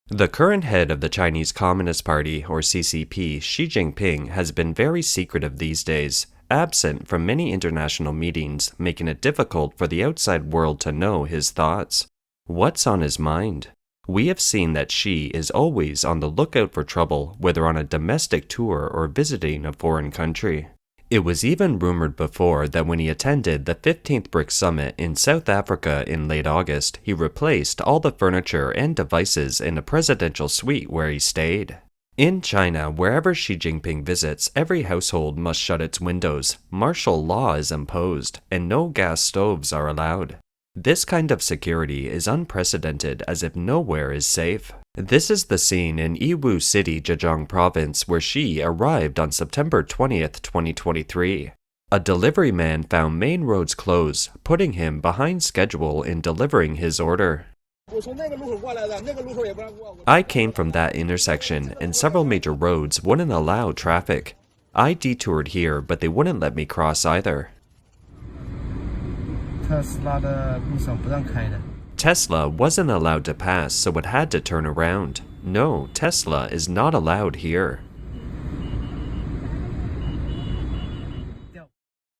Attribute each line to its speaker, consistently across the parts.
Speaker 1: The current head of the Chinese Communist Party, or CCP, Xi Jinping, has been very secretive these days, absent from many international meetings, making it difficult for the outside world to know his thoughts. What's on his mind? We have seen that Xi is always on the lookout for trouble, whether on a domestic tour or visiting a foreign country. It was even rumored before that when he attended the 15th BRICS Summit in South Africa in late August, he replaced all the furniture and devices in a presidential suite where he stayed. In China, wherever Xi Jinping visits, every household must shut its windows, martial law is imposed, and no gas stoves are allowed. This kind of security is unprecedented, as if nowhere is safe. This is the scene in Yiwu City, Zhejiang Province, where Xi arrived on September 20th, 2023. A delivery man found main roads closed, putting him behind schedule in delivering his order. I came from that intersection, and several major roads wouldn't allow traffic. I detoured here, but they wouldn't let me cross either. Tesla wasn't allowed to pass, so it had to turn around. No, Tesla is not allowed here.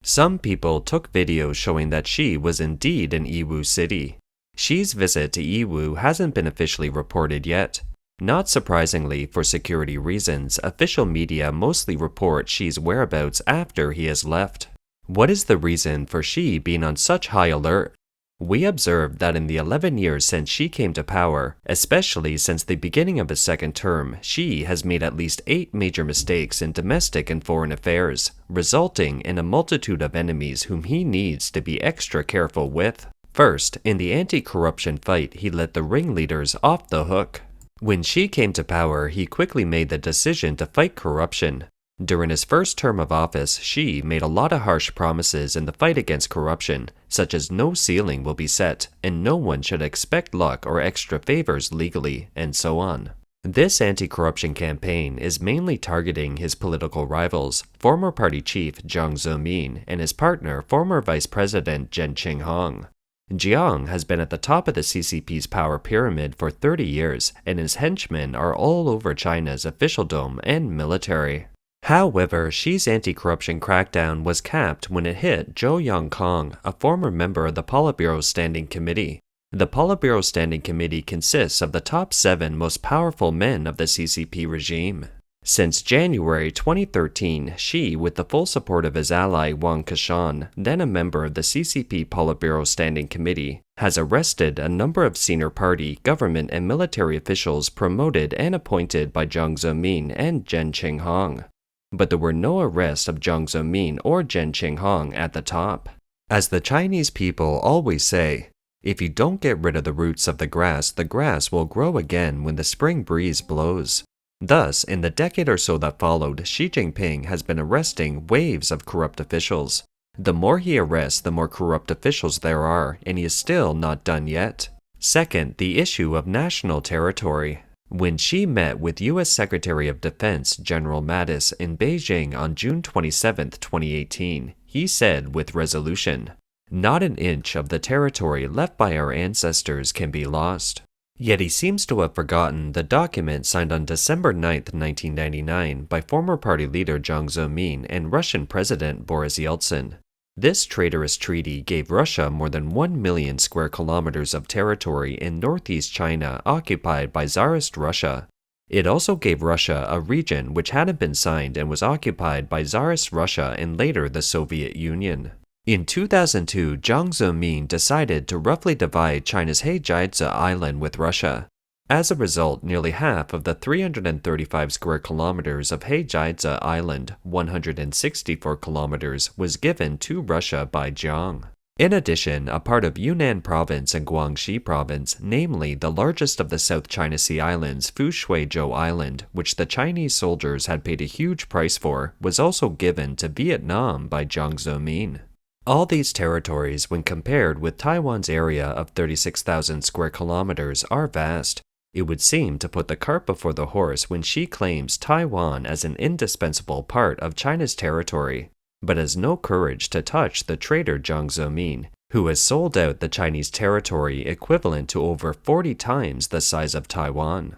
Speaker 1: Some people took videos showing that Xi was indeed in Yiwu City. Xi's visit to Yiwu hasn't been officially reported yet. Not surprisingly, for security reasons, official media mostly report Xi's whereabouts after he has left. What is the reason for Xi being on such high alert? We observed that in the 11 years since Xi came to power, especially since the beginning of his second term, Xi has made at least 8 major mistakes in domestic and foreign affairs, resulting in a multitude of enemies whom he needs to be extra careful with. First, in the anti-corruption fight, he let the ringleaders off the hook. When Xi came to power, he quickly made the decision to fight corruption. During his first term of office, Xi made a lot of harsh promises in the fight against corruption, such as no ceiling will be set, and no one should expect luck or extra favors legally, and so on. This anti-corruption campaign is mainly targeting his political rivals, former party chief Jiang Zemin and his partner, former Vice President Jinping. Jiang has been at the top of the CCP's power pyramid for 30 years, and his henchmen are all over China's officialdom and military. However, Xi's anti-corruption crackdown was capped when it hit Zhou Yongkang, a former member of the Politburo Standing Committee. The Politburo Standing Committee consists of the top 7 most powerful men of the CCP regime. Since January 2013, Xi, with the full support of his ally Wang Qishan, then a member of the CCP Politburo Standing Committee, has arrested a number of senior party, government, and military officials promoted and appointed by Jiang Zemin and Jinping. But there were no arrests of Jiang Zemin or Jinping at the top. As the Chinese people always say, if you don't get rid of the roots of the grass will grow again when the spring breeze blows. Thus, in the decade or so that followed, Xi Jinping has been arresting waves of corrupt officials. The more he arrests, the more corrupt officials there are, and he is still not done yet. Second, the issue of national territory. When Xi met with U.S. Secretary of Defense General Mattis in Beijing on June 27, 2018, he said with resolution, "Not an inch of the territory left by our ancestors can be lost." Yet he seems to have forgotten the document signed on December 9, 1999 by former party leader Jiang Zemin and Russian President Boris Yeltsin. This traitorous treaty gave Russia more than 1 million square kilometers of territory in northeast China occupied by Tsarist Russia. It also gave Russia a region which hadn't been signed and was occupied by Tsarist Russia and later the Soviet Union. In 2002, Jiang Zemin decided to roughly divide China's Hejiazi Island with Russia. As a result, nearly half of the 335 square kilometers of Hejiazi Island, 164 kilometers, was given to Russia by Jiang. In addition, a part of Yunnan Province and Guangxi Province, namely the largest of the South China Sea islands, Fushuizhou Island, which the Chinese soldiers had paid a huge price for, was also given to Vietnam by Jiang Zemin. All these territories, when compared with Taiwan's area of 36,000 square kilometers, are vast. It would seem to put the cart before the horse when Xi claims Taiwan as an indispensable part of China's territory, but has no courage to touch the traitor Jiang Zemin, who has sold out the Chinese territory equivalent to over 40 times the size of Taiwan.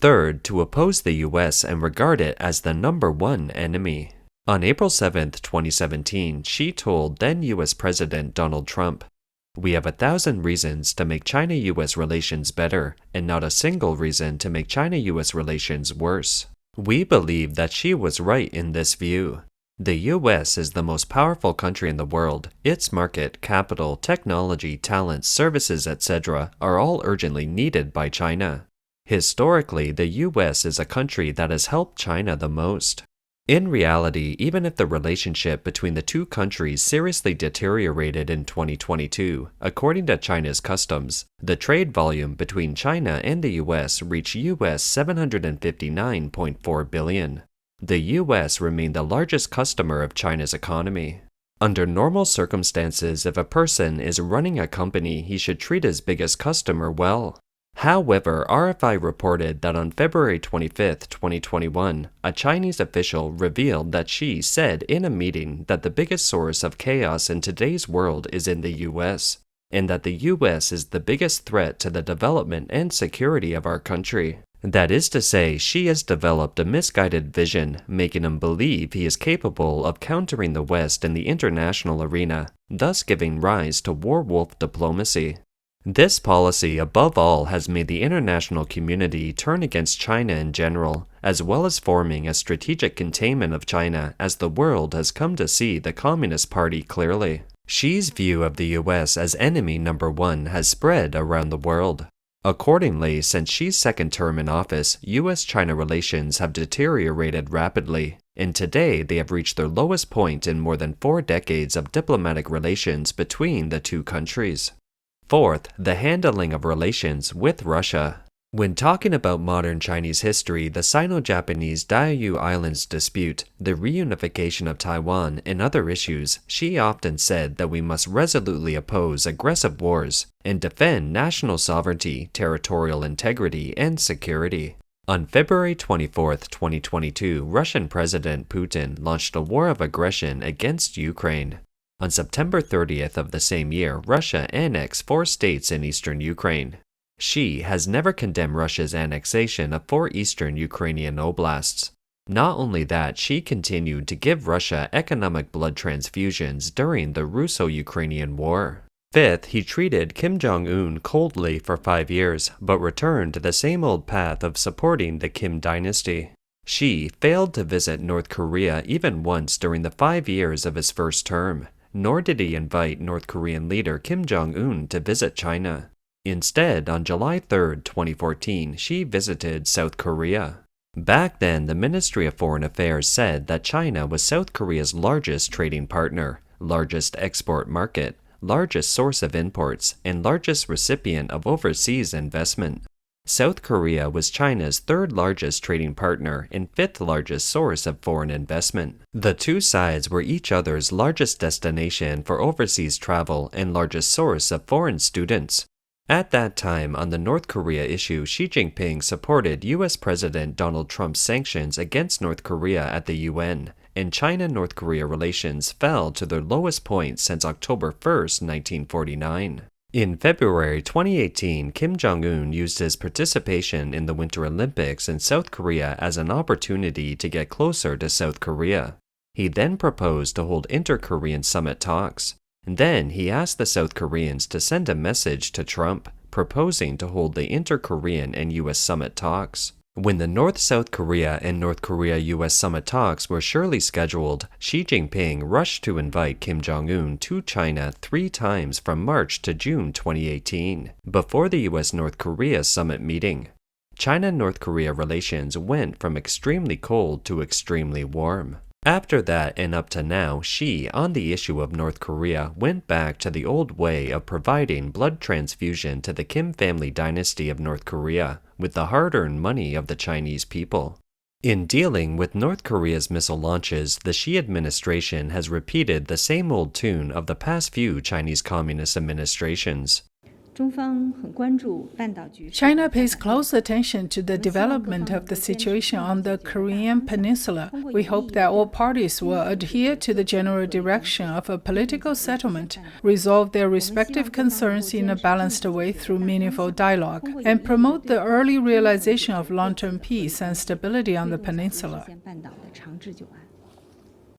Speaker 1: Third, to oppose the US and regard it as the #1 enemy. On April 7, 2017, Xi told then US President Donald Trump, "We have 1,000 reasons to make China-US relations better, and not a single reason to make China-US relations worse." We believe that Xi was right in this view. The US is the most powerful country in the world. Its market, capital, technology, talents, services, etc. are all urgently needed by China. Historically, the US is a country that has helped China the most. In reality, even if the relationship between the two countries seriously deteriorated in 2022, according to China's customs, the trade volume between China and the US reached US $759.4 billion. The US remained the largest customer of China's economy. Under normal circumstances, if a person is running a company, he should treat his biggest customer well. However, RFI reported that on February 25, 2021, a Chinese official revealed that Xi said in a meeting that the biggest source of chaos in today's world is in the US, and that the US is the biggest threat to the development and security of our country. That is to say, Xi has developed a misguided vision, making him believe he is capable of countering the West in the international arena, thus giving rise to war wolf diplomacy. This policy, above all, has made the international community turn against China in general, as well as forming a strategic containment of China as the world has come to see the Communist Party clearly. Xi's view of the US as enemy #1 has spread around the world. Accordingly, since Xi's second term in office, US-China relations have deteriorated rapidly, and today they have reached their lowest point in more than 4 decades of diplomatic relations between the two countries. Fourth, the handling of relations with Russia. When talking about modern Chinese history, the Sino-Japanese Diaoyu Islands dispute, the reunification of Taiwan, and other issues, Xi often said that we must resolutely oppose aggressive wars and defend national sovereignty, territorial integrity, and security. On February 24, 2022, Russian President Putin launched a war of aggression against Ukraine. On September 30th of the same year, Russia annexed 4 states in eastern Ukraine. Xi has never condemned Russia's annexation of 4 eastern Ukrainian oblasts. Not only that, Xi continued to give Russia economic blood transfusions during the Russo-Ukrainian War. Fifth, he treated Kim Jong-un coldly for 5 years, but returned to the same old path of supporting the Kim dynasty. Xi failed to visit North Korea even once during the 5 years of his first term, nor did he invite North Korean leader Kim Jong-un to visit China. Instead, on July 3, 2014, Xi visited South Korea. Back then, the Ministry of Foreign Affairs said that China was South Korea's largest trading partner, largest export market, largest source of imports, and largest recipient of overseas investment. South Korea was China's 3rd largest trading partner and 5th largest source of foreign investment. The two sides were each other's largest destination for overseas travel and largest source of foreign students. At that time, on the North Korea issue, Xi Jinping supported US President Donald Trump's sanctions against North Korea at the UN, and China-North Korea relations fell to their lowest point since October 1, 1949. In February 2018, Kim Jong-un used his participation in the Winter Olympics in South Korea as an opportunity to get closer to South Korea. He then proposed to hold inter-Korean summit talks. Then he asked the South Koreans to send a message to Trump, proposing to hold the inter-Korean and US summit talks. When the North-South Korea and North Korea-US summit talks were surely scheduled, Xi Jinping rushed to invite Kim Jong-un to China 3 times from March to June 2018, before the US-North Korea summit meeting. China-North Korea relations went from extremely cold to extremely warm. After that and up to now, Xi, on the issue of North Korea, went back to the old way of providing blood transfusion to the Kim family dynasty of North Korea with the hard-earned money of the Chinese people. In dealing with North Korea's missile launches, the Xi administration has repeated the same old tune of the past few Chinese Communist administrations.
Speaker 2: China pays close attention to the development of the situation on the Korean Peninsula. We hope that all parties will adhere to the general direction of a political settlement, resolve their respective concerns in a balanced way through meaningful dialogue, and promote the early realization of long-term peace and stability on the peninsula.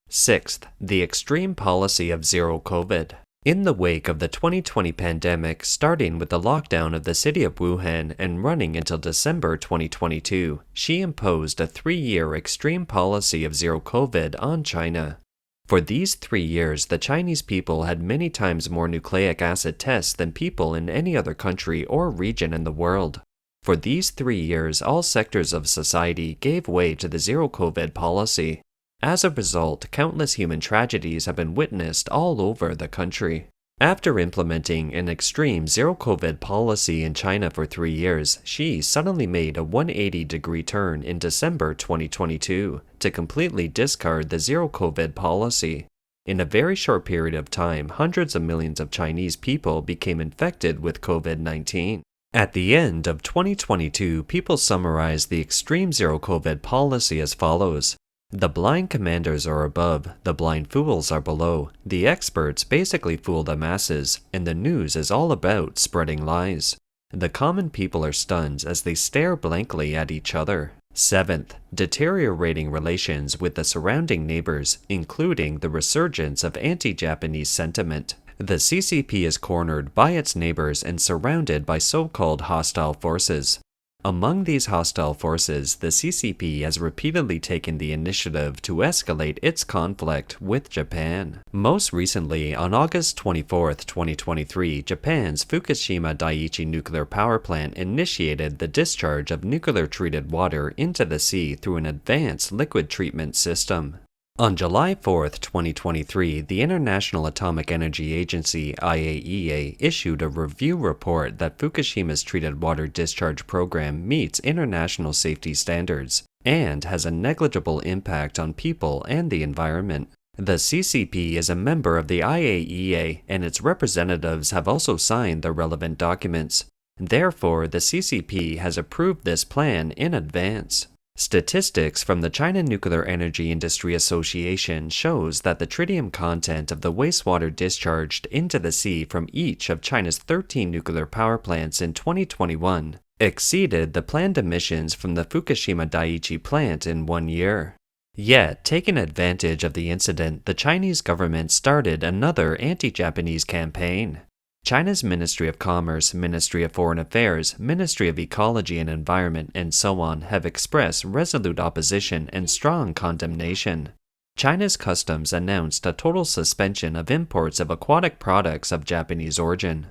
Speaker 1: Sixth, the extreme policy of zero COVID. In the wake of the 2020 pandemic, starting with the lockdown of the city of Wuhan and running until December 2022, Xi imposed a 3-year extreme policy of zero COVID on China. For these 3 years, the Chinese people had many times more nucleic acid tests than people in any other country or region in the world. For these 3 years, all sectors of society gave way to the zero COVID policy. As a result, countless human tragedies have been witnessed all over the country. After implementing an extreme zero-COVID policy in China for 3 years, Xi suddenly made a 180-degree turn in December 2022 to completely discard the zero-COVID policy. In a very short period of time, hundreds of millions of Chinese people became infected with COVID-19. At the end of 2022, people summarized the extreme zero-COVID policy as follows. The blind commanders are above, the blind fools are below. The experts basically fool the masses, and the news is all about spreading lies. The common people are stunned as they stare blankly at each other. Seventh, deteriorating relations with the surrounding neighbors, including the resurgence of anti-Japanese sentiment. The CCP is cornered by its neighbors and surrounded by so-called hostile forces. Among these hostile forces, the CCP has repeatedly taken the initiative to escalate its conflict with Japan. Most recently, on August 24, 2023, Japan's Fukushima Daiichi nuclear power plant initiated the discharge of nuclear-treated water into the sea through an advanced liquid treatment system. On July 4, 2023, the International Atomic Energy Agency (IAEA) issued a review report that Fukushima's treated water discharge program meets international safety standards and has a negligible impact on people and the environment. The CCP is a member of the IAEA, and its representatives have also signed the relevant documents. Therefore, the CCP has approved this plan in advance. Statistics from the China Nuclear Energy Industry Association shows that the tritium content of the wastewater discharged into the sea from each of China's 13 nuclear power plants in 2021 exceeded the planned emissions from the Fukushima Daiichi plant in 1 year. Yet, taking advantage of the incident, the Chinese government started another anti-Japanese campaign. China's Ministry of Commerce, Ministry of Foreign Affairs, Ministry of Ecology and Environment, and so on have expressed resolute opposition and strong condemnation. China's customs announced a total suspension of imports of aquatic products of Japanese origin.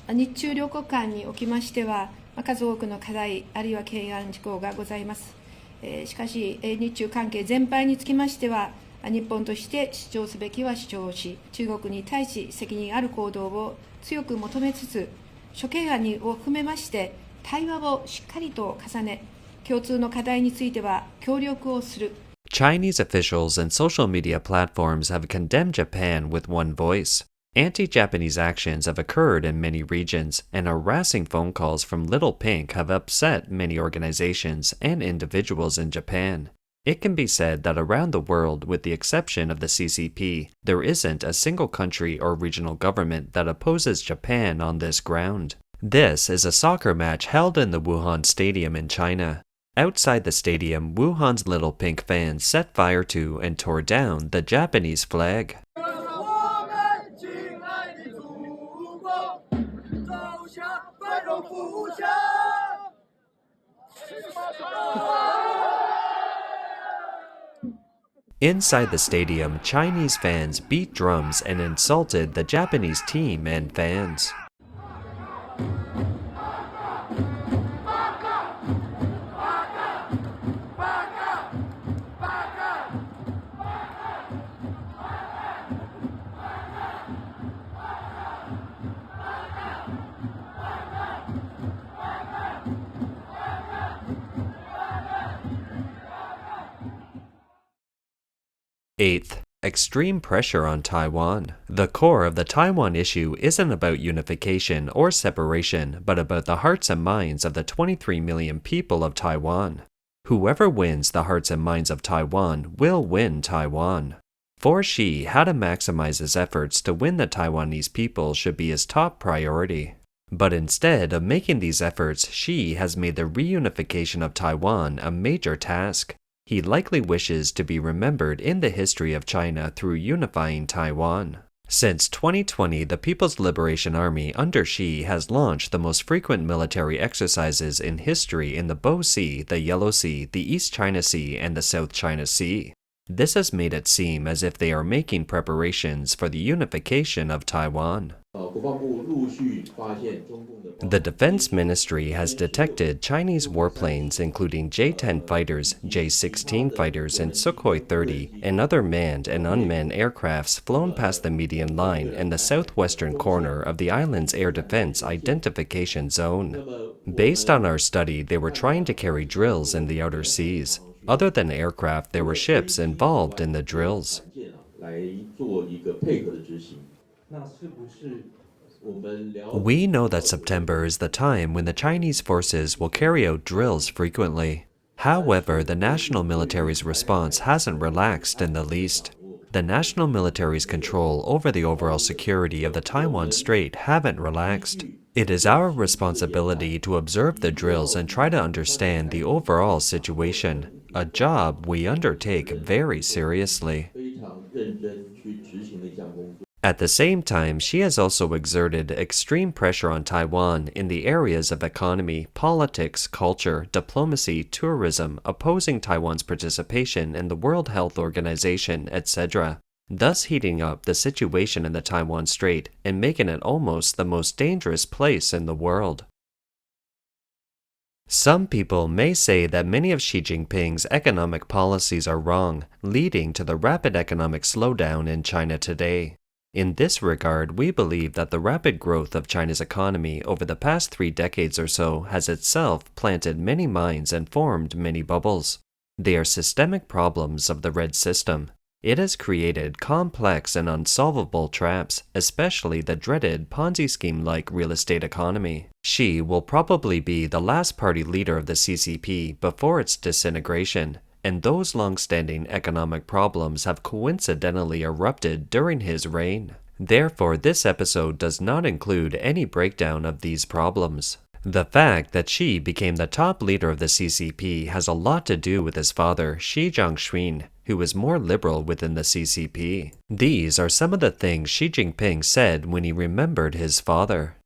Speaker 3: 日中両国間におきましては、数多くの課題あるいは懸案事項がございます。しかし、日中関係全般につきましては、日本として主張すべきは主張し、中国に対し責任ある行動を強く求めつつ、諸懸案を含めまして対話をしっかりと重ね、共通の課題については協力をする。
Speaker 1: Chinese officials and social media platforms have condemned Japan with one voice. Anti-Japanese actions have occurred in many regions, and harassing phone calls from Little Pink have upset many organizations and individuals in Japan. It can be said that around the world, with the exception of the CCP, there isn't a single country or regional government that opposes Japan on this ground. This is a soccer match held in the Wuhan Stadium in China. Outside the stadium, Wuhan's Little Pink fans set fire to and tore down the Japanese flag. Inside the stadium, Chinese fans beat drums and insulted the Japanese team and fans. Eighth, Extreme pressure on Taiwan. The core of the Taiwan issue isn't about unification or separation, but about the hearts and minds of the 23 million people of Taiwan. Whoever wins the hearts and minds of Taiwan will win Taiwan. For Xi, how to maximize his efforts to win the Taiwanese people should be his top priority. But instead of making these efforts, Xi has made the reunification of Taiwan a major task. He likely wishes to be remembered in the history of China through unifying Taiwan. Since 2020, the People's Liberation Army under Xi has launched the most frequent military exercises in history in the Bow Sea, the Yellow Sea, the East China Sea, and the South China Sea. This has made it seem as if they are making preparations for the unification of Taiwan. The Defense Ministry has detected Chinese warplanes including J-10 fighters, J-16 fighters, and Sukhoi 30 and other manned and unmanned aircrafts flown past the median line and the southwestern corner of the island's air defense identification zone. Based on our study, they were trying to carry drills in the outer seas. Other than aircraft, there were ships involved in the drills. We know that September is the time when the Chinese forces will carry out drills frequently. However, the national military's response hasn't relaxed in the least. The national military's control over the overall security of the Taiwan Strait haven't relaxed. It is our responsibility to observe the drills and try to understand the overall situation, a job we undertake very seriously. At the same time, she has also exerted extreme pressure on Taiwan in the areas of economy, politics, culture, diplomacy, tourism, opposing Taiwan's participation in the World Health Organization, etc., thus heating up the situation in the Taiwan Strait and making it almost the most dangerous place in the world. Some people may say that many of Xi Jinping's economic policies are wrong, leading to the rapid economic slowdown in China today. In this regard, we believe that the rapid growth of China's economy over the past 3 decades or so has itself planted many mines and formed many bubbles. They are systemic problems of the red system. It has created complex and unsolvable traps, especially the dreaded Ponzi scheme-like real estate economy. Xi will probably be the last party leader of the CCP before its disintegration, and those long-standing economic problems have coincidentally erupted during his reign. Therefore, this episode does not include any breakdown of these problems. The fact that Xi became the top leader of the CCP has a lot to do with his father, Xi Jiangxun, who was more liberal within the CCP. These are some of the things Xi Jinping said when he remembered his father.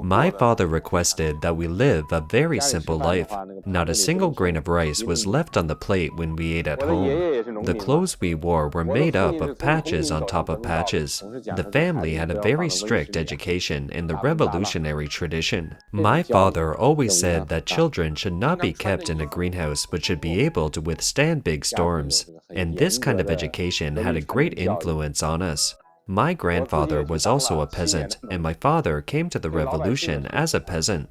Speaker 1: My father requested that we live a very simple life. Not a single grain of rice was left on the plate when we ate at home. The clothes we wore were made up of patches on top of patches. The family had a very strict education in the revolutionary tradition. My father always said that children should not be kept in a greenhouse but should be able to withstand big storms. And this kind of education had a great influence on us. My grandfather was also a peasant, and my father came to the revolution as a peasant.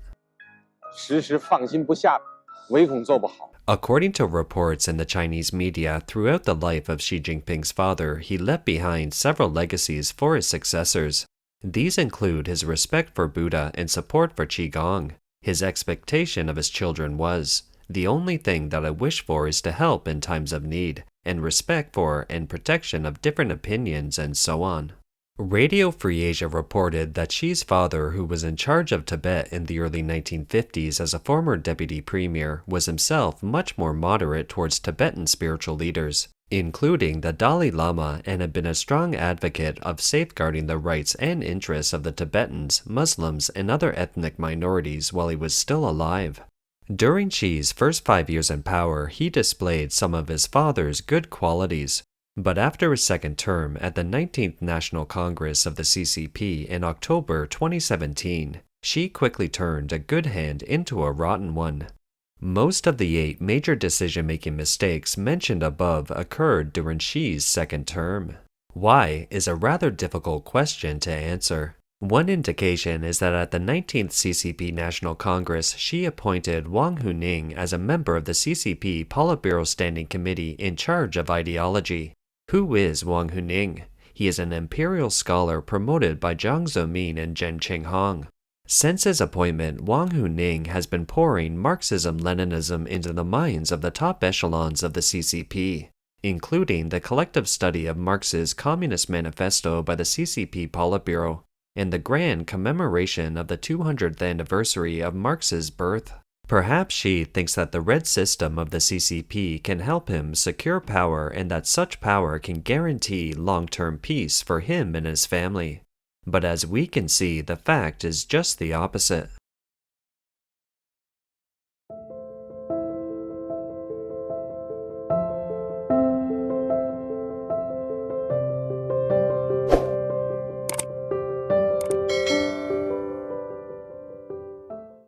Speaker 1: According to reports in the Chinese media, throughout the life of Xi Jinping's father, he left behind several legacies for his successors. These include his respect for Buddha and support for Qigong. His expectation of his children was, "The only thing that I wish for is to help in times of need, and respect for and protection of different opinions," and so on. Radio Free Asia reported that Xi's father, who was in charge of Tibet in the early 1950s as a former deputy premier, was himself much more moderate towards Tibetan spiritual leaders, including the Dalai Lama, and had been a strong advocate of safeguarding the rights and interests of the Tibetans, Muslims, and other ethnic minorities while he was still alive. During Xi's first 5 years in power, he displayed some of his father's good qualities. But after his second term at the 19th National Congress of the CCP in October 2017, Xi quickly turned a good hand into a rotten one. Most of the 8 major decision-making mistakes mentioned above occurred during Xi's second term. Why is a rather difficult question to answer. One indication is that at the 19th CCP National Congress, Xi appointed Wang Huning as a member of the CCP Politburo Standing Committee in charge of ideology. Who is Wang Huning? He is an imperial scholar promoted by Jiang Zemin and Zhen Qinghong. Since his appointment, Wang Huning has been pouring Marxism-Leninism into the minds of the top echelons of the CCP, including the collective study of Marx's Communist Manifesto by the CCP Politburo, and the grand commemoration of the 200th anniversary of Marx's birth. Perhaps Xi thinks that the red system of the CCP can help him secure power and that such power can guarantee long-term peace for him and his family. But as we can see, the fact is just the opposite.